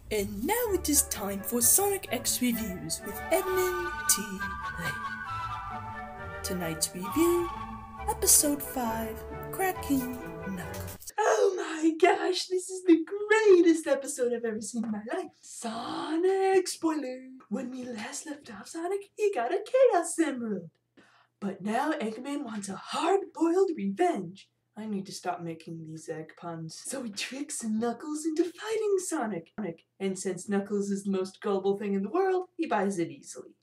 And now it is time for Sonic X Reviews with Edmund T. Lane. Tonight's review, Episode 5, Cracking Knuckles. Oh my gosh, this is the greatest episode I've ever seen in my life. Sonic spoiler! When we last left off Sonic, he got a Chaos Emerald. But now Eggman wants a hard-boiled revenge. I need to stop making these egg puns. So he tricks Knuckles into fighting Sonic. And since Knuckles is the most gullible thing in the world, he buys it easily.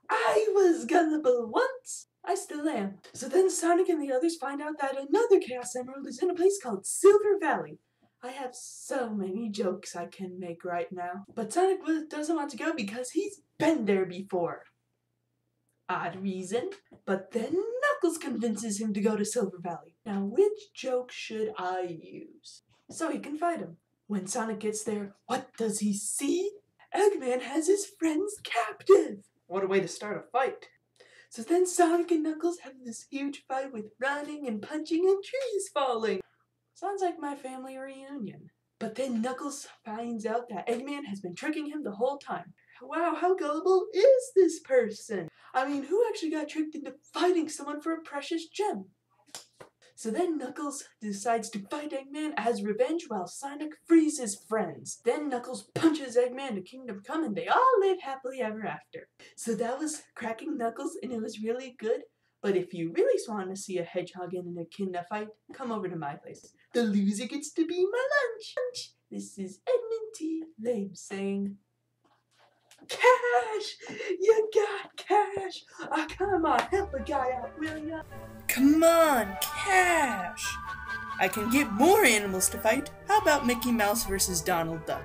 I was gullible once. I still am. So then Sonic and the others find out that another Chaos Emerald is in a place called Silver Valley. I have so many jokes I can make right now. But Sonic doesn't want to go because he's been there before. Odd reason. But then Knuckles convinces him to go to Silver Valley. Now which joke should I use? So he can fight him. When Sonic gets there, what does he see? Eggman has his friends captive. What a way to start a fight. So then Sonic and Knuckles have this huge fight with running and punching and trees falling. Sounds like my family reunion. But then Knuckles finds out that Eggman has been tricking him the whole time. Wow, how gullible is this person? I mean, who actually got tricked into fighting someone for a precious gem? So then Knuckles decides to fight Eggman as revenge while Sonic frees his friends. Then Knuckles punches Eggman to Kingdom Come and they all live happily ever after. So that was Cracking Knuckles and it was really good. But if you really want to see a hedgehog and an echidna fight, come over to my place. The loser gets to be my lunch. This is Edmund T. Lame saying, Cash! You got cash! Oh, come on, help a guy out, will ya? Come on, Cash! I can get more animals to fight. How about Mickey Mouse versus Donald Duck?